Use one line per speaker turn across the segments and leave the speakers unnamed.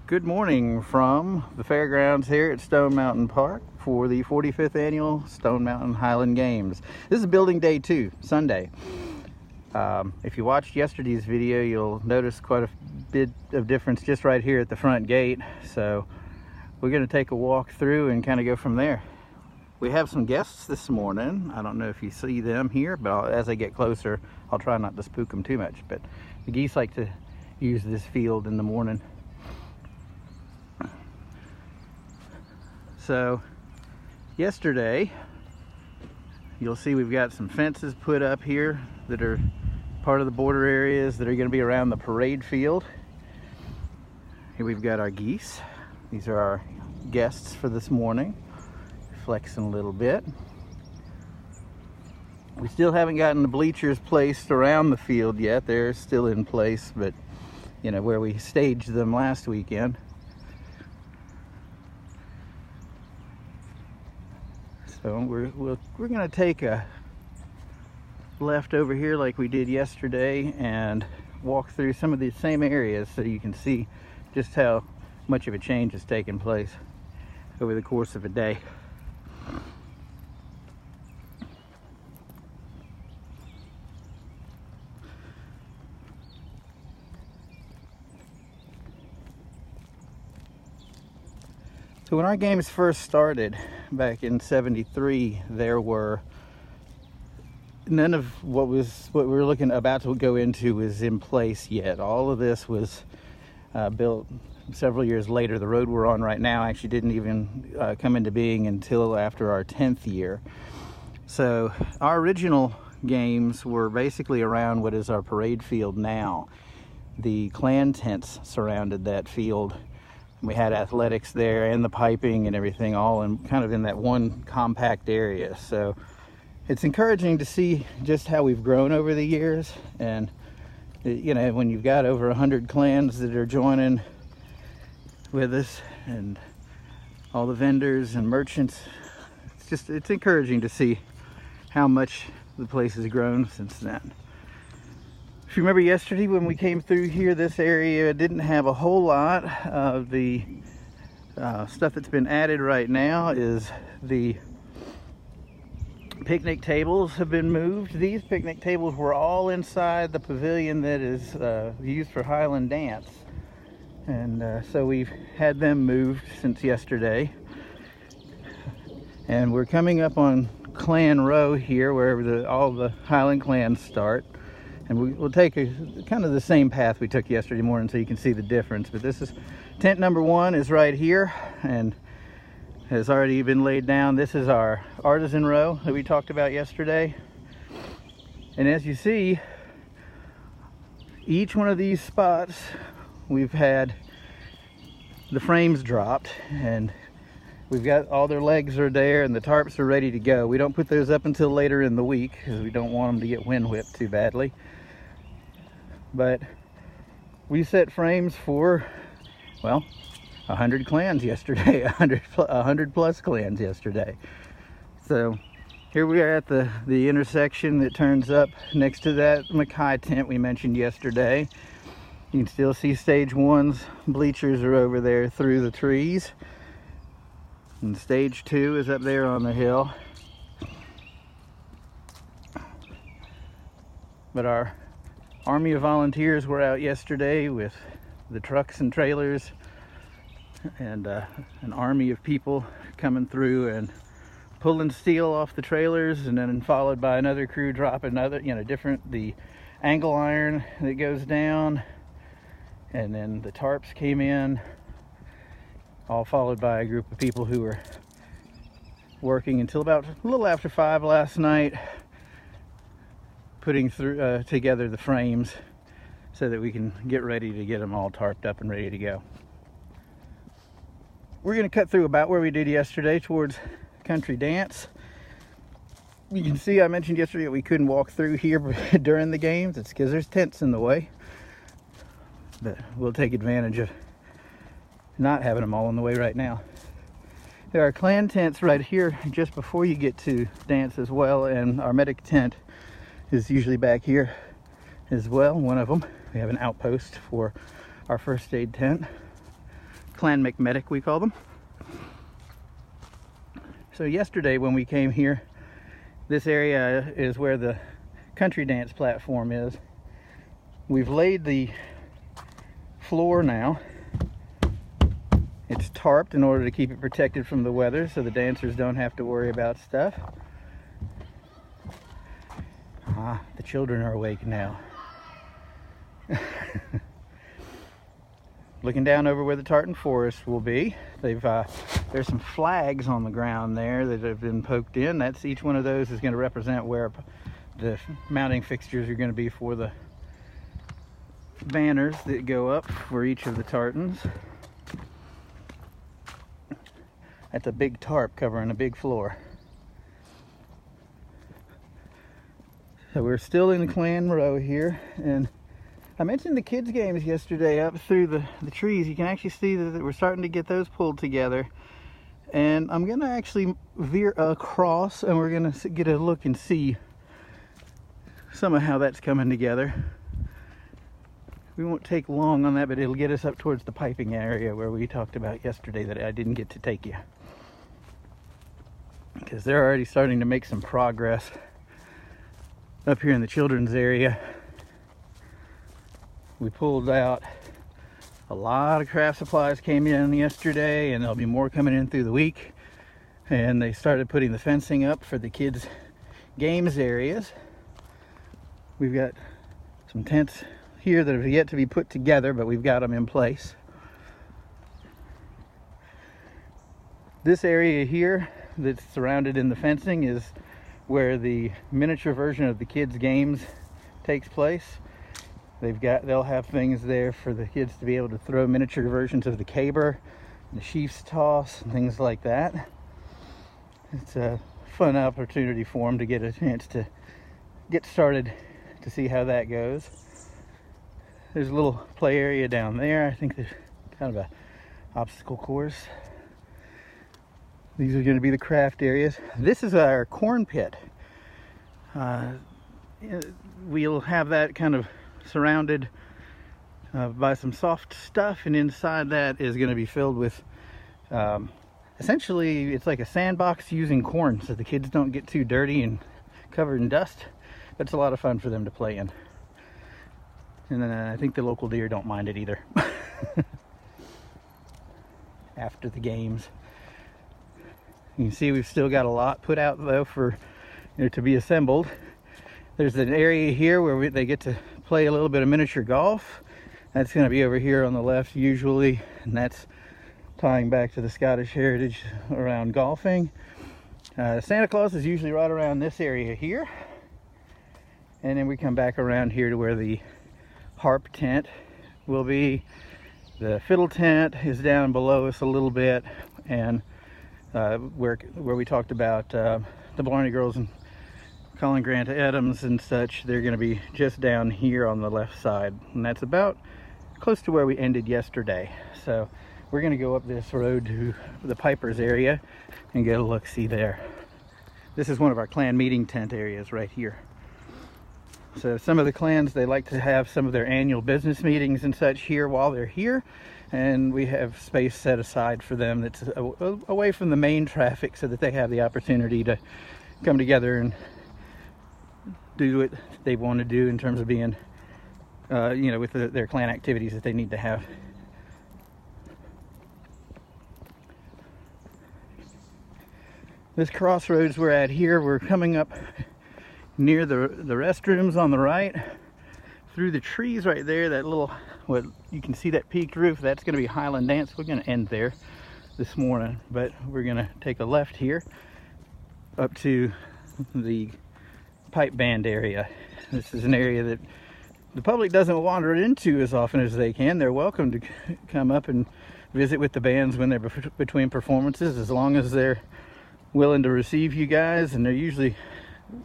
Good morning from the fairgrounds here at Stone Mountain Park for the 45th annual Stone Mountain Highland Games. This is building day 2, Sunday. If you watched yesterday's video, you'll notice quite a bit of difference just right here at the front gate. So we're going to take a walk through and kind of go from there. We have some guests this morning. I don't know if you see them here, but as I get closer, I'll try not to spook them too much. But the geese like to use this field in the morning. So yesterday, you'll see we've got some fences put up here that are part of the border areas that are going to be around the parade field. Here we've got our geese. These are our guests for this morning. Flexing a little bit. We still haven't gotten the bleachers placed around the field yet. They're still in place, but you know, where we staged them last weekend. So we're going to take a left over here like we did yesterday and walk through some of these same areas so you can see just how much of a change has taken place over the course of a day. So when our games first started back in '73, there were none of what we were about to go into was in place yet. All of this was built several years later. The road we're on right now actually didn't even come into being until after our 10th year. So our original games were basically around what is our parade field now. The clan tents surrounded that field. We had athletics there and the piping and everything all in kind of in that one compact area. So it's encouraging to see just how we've grown over the years. And you know, when you've got over 100 clans that are joining with us and all the vendors and merchants, it's encouraging to see how much the place has grown since then. If you remember yesterday when we came through here, this area didn't have a whole lot of the stuff that's been added right now. Is the picnic tables have been moved. These picnic tables were all inside the pavilion that is used for Highland dance, and so we've had them moved since yesterday. And we're coming up on Clan Row here, where all the Highland clans start. And we'll take kind of the same path we took yesterday morning so you can see the difference. But this is tent number 1 is right here and has already been laid down. This is our artisan row that we talked about yesterday. And as you see, each one of these spots we've had the frames dropped, and we've got all their legs are there and the tarps are ready to go. We don't put those up until later in the week because we don't want them to get wind whipped too badly. But we set frames for, well, 100 clans yesterday, 100 plus clans yesterday. So here we are at the intersection that turns up next to that Mackay tent we mentioned yesterday. You can still see stage 1's bleachers are over there through the trees. And stage 2 is up there on the hill. But our army of volunteers were out yesterday with the trucks and trailers, and an army of people coming through and pulling steel off the trailers, and then followed by another crew dropping the angle iron that goes down, and then the tarps came in, all followed by a group of people who were working until about a little after 5 last night, putting together the frames so that we can get ready to get them all tarped up and ready to go. We're going to cut through about where we did yesterday towards country dance. You can see I mentioned yesterday that we couldn't walk through here during the games. It's because there's tents in the way, but we'll take advantage of not having them all in the way right now. There are clan tents right here just before you get to dance as well, and our medic tent is usually back here as well, one of them. We have an outpost for our first aid tent. Clan McMedic, we call them. So yesterday when we came here, this area is where the country dance platform is. We've laid the floor now. It's tarped in order to keep it protected from the weather so the dancers don't have to worry about stuff. The children are awake now. Looking down over where the tartan forest will be, there's some flags on the ground there that have been poked in. That's each one of those is going to represent where the mounting fixtures are going to be for the banners that go up for each of the tartans. That's a big tarp covering a big floor. So we're still in the clan row here, and I mentioned the kids games yesterday up through the trees. You can actually see that we're starting to get those pulled together, and I'm gonna actually veer across and we're gonna get a look and see some of how that's coming together. We won't take long on that, but it'll get us up towards the piping area where we talked about yesterday that I didn't get to take you, because they're already starting to make some progress up here in the children's area. We pulled out a lot of craft supplies, came in yesterday, and there'll be more coming in through the week. And they started putting the fencing up for the kids' games areas. We've got some tents here that have yet to be put together, but we've got them in place. This area here that's surrounded in the fencing is where the miniature version of the kids' games takes place. They'll have things there for the kids to be able to throw miniature versions of the caber, the sheaf's toss, and things like that. It's a fun opportunity for them to get a chance to get started to see how that goes. There's a little play area down there. I think there's kind of a obstacle course. These are going to be the craft areas. This is our corn pit. We'll have that kind of surrounded by some soft stuff, and inside that is going to be filled with essentially it's like a sandbox using corn so the kids don't get too dirty and covered in dust. That's a lot of fun for them to play in. And then I think the local deer don't mind it either. After the games, you can see we've still got a lot put out though for to be assembled. There's an area here where they get to play a little bit of miniature golf. That's going to be over here on the left usually, and that's tying back to the Scottish heritage around golfing. Santa Claus is usually right around this area here, and then we come back around here to where the harp tent will be. The fiddle tent is down below us a little bit, and where we talked about the Blarney Girls and Colin Grant Adams and such, they're going to be just down here on the left side, and that's about close to where we ended yesterday. So we're going to go up this road to the Pipers area and get a look-see there. This is one of our clan meeting tent areas right here. So some of the clans, they like to have some of their annual business meetings and such here while they're here, and we have space set aside for them that's away from the main traffic so that they have the opportunity to come together and do what they want to do in terms of being with their clan activities that they need to have. This crossroads we're at here, we're coming up near the restrooms on the right, through the trees right there, that little, what you can see that peaked roof, that's going to be Highland Dance. We're going to end there this morning, but we're going to take a left here up to the pipe band area. This is an area that the public doesn't wander into as often as they can. They're welcome to come up and visit with the bands when they're between performances, as long as they're willing to receive you guys, and they're usually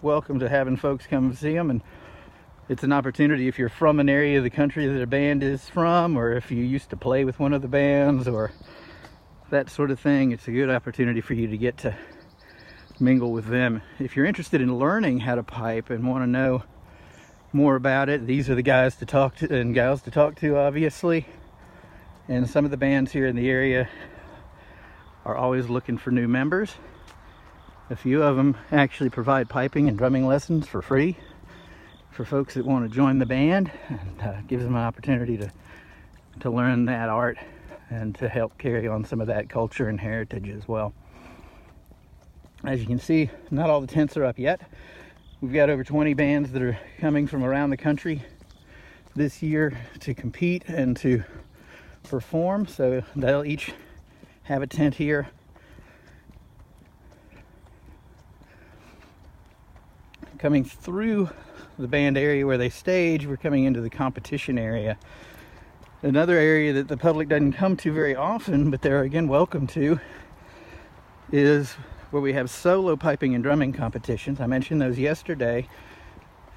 welcome to having folks come and see them. And it's an opportunity if you're from an area of the country that a band is from, or if you used to play with one of the bands or that sort of thing, it's a good opportunity for you to get to mingle with them. If you're interested in learning how to pipe and want to know more about it, these are the guys to talk to and gals to talk to, obviously. And some of the bands here in the area are always looking for new members. A few of them actually provide piping and drumming lessons for free for folks that want to join the band, and gives them an opportunity to learn that art and to help carry on some of that culture and heritage as well. As you can see, not all the tents are up yet. We've got over 20 bands that are coming from around the country this year to compete and to perform, so they'll each have a tent here. Coming through the band area where they stage, we're coming into the competition area. Another area that the public doesn't come to very often, but they're again welcome to, is where we have solo piping and drumming competitions. I mentioned those yesterday,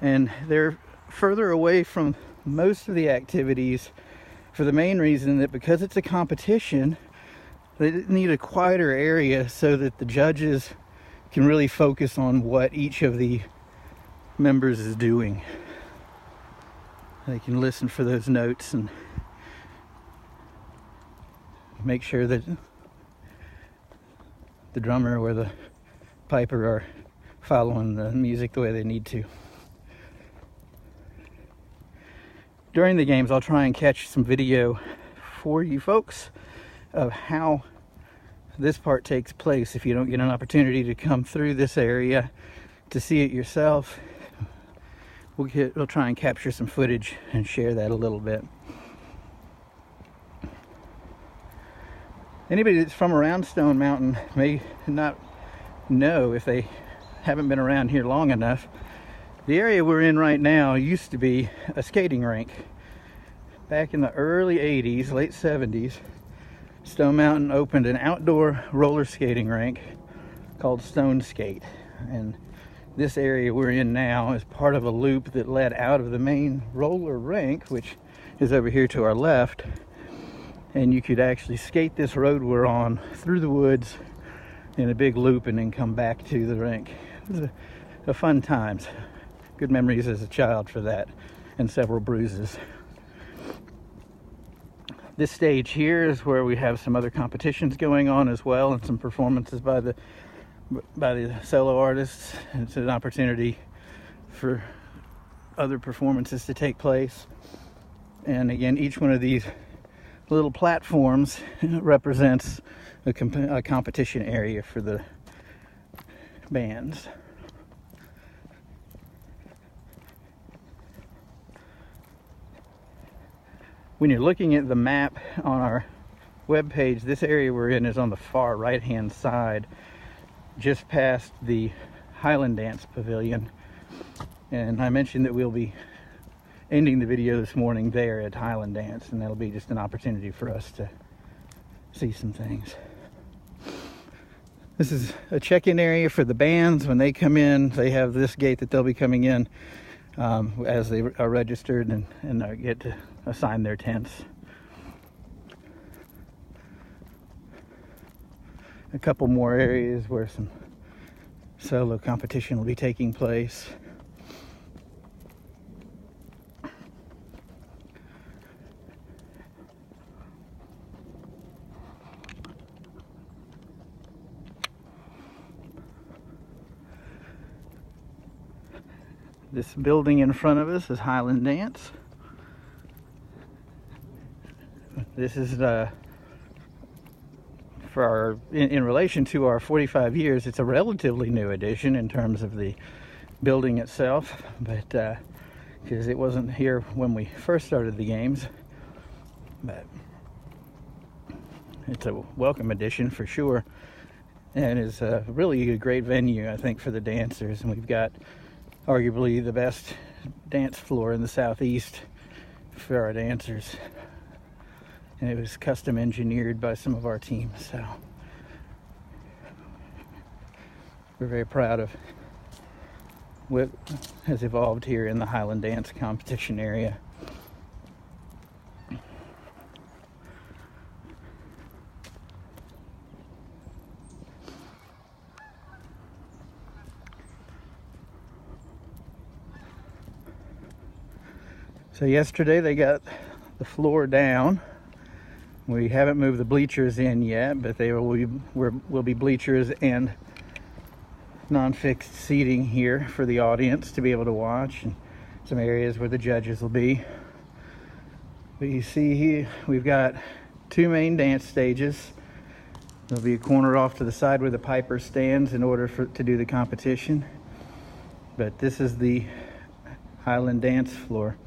and they're further away from most of the activities for the main reason that because it's a competition, they need a quieter area so that the judges can really focus on what each of the members is doing. They can listen for those notes and make sure that the drummer or the piper are following the music the way they need to. During the games, I'll try and catch some video for you folks of how this part takes place. If you don't get an opportunity to come through this area to see it yourself, we'll try and capture some footage and share that a little bit. Anybody that's from around Stone Mountain may not know, if they haven't been around here long enough, the area we're in right now used to be a skating rink. Back in the early 80s, late 70s, Stone Mountain opened an outdoor roller skating rink called Stone Skate. And this area we're in now is part of a loop that led out of the main roller rink, which is over here to our left. And you could actually skate this road we're on through the woods in a big loop and then come back to the rink. It was a fun times. Good memories as a child for that, and several bruises. This stage here is where we have some other competitions going on as well, and some performances by the solo artists. It's an opportunity for other performances to take place. And again, each one of these little platforms represents a competition area for the bands. When you're looking at the map on our webpage, this area we're in is on the far right hand side, just past the Highland Dance Pavilion. And I mentioned that we'll be ending the video this morning there at Highland Dance, and that'll be just an opportunity for us to see some things. This is a check-in area for the bands. When they come in, they have this gate that they'll be coming in as they are registered and get to assign their tents. A couple more areas where some solo competition will be taking place. This building in front of us is Highland Dance. This is for our, in relation to our 45 years, it's a relatively new addition in terms of the building itself, but because it wasn't here when we first started the games, but it's a welcome addition for sure, and is really a great venue, I think, for the dancers. And we've got arguably the best dance floor in the Southeast for our dancers, and it was custom engineered by some of our teams, so we're very proud of what has evolved here in the Highland Dance competition area. So yesterday they got the floor down We haven't moved the bleachers in yet, but they will be bleachers and non-fixed seating here for the audience to be able to watch, and some areas where the judges will be. But you see here, we've got 2 main dance stages. There'll be a corner off to the side where the piper stands in order to do the competition. But this is the Highland dance floor.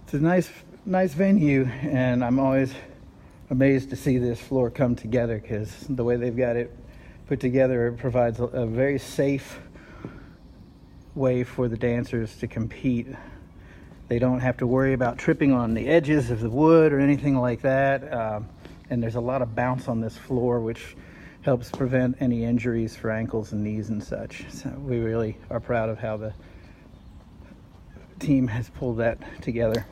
It's a nice venue, and I'm always amazed to see this floor come together, because the way they've got it put together, it provides a very safe way for the dancers to compete. They don't have to worry about tripping on the edges of the wood or anything like that. And there's a lot of bounce on this floor, which helps prevent any injuries for ankles and knees and such. So we really are proud of how the team has pulled that together.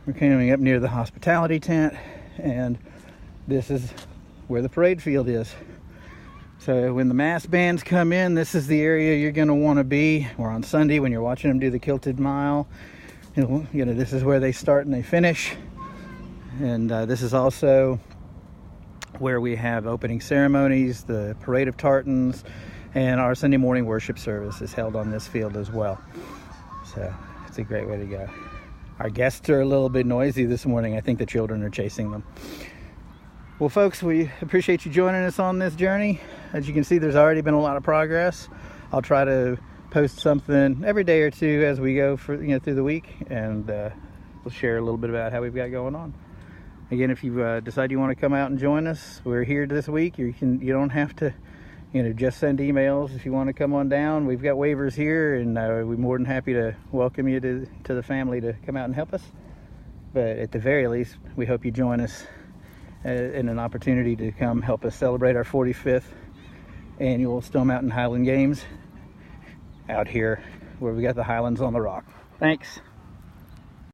We're coming up near the hospitality tent, and this is where the parade field is. So when the mass bands come in, this is the area you're going to want to be. Or on Sunday when you're watching them do the kilted mile, you know, this is where they start and they finish. And this is also where we have opening ceremonies, the parade of tartans, and our Sunday morning worship service is held on this field as well. So it's a great way to go. Our guests are a little bit noisy this morning. I think the children are chasing them. Well, folks, we appreciate you joining us on this journey. As you can see, there's already been a lot of progress. I'll try to post something every day or two as we go through the week, and we'll share a little bit about how we've got going on. Again, if you decide you want to come out and join us, we're here this week. You don't have to, just send emails. If you want to come on down, we've got waivers here, and we're more than happy to welcome you to the family to come out and help us. But at the very least, we hope you join us in an opportunity to come help us celebrate our 45th annual Stone Mountain Highland Games out here where we got the Highlands on the Rock. Thanks.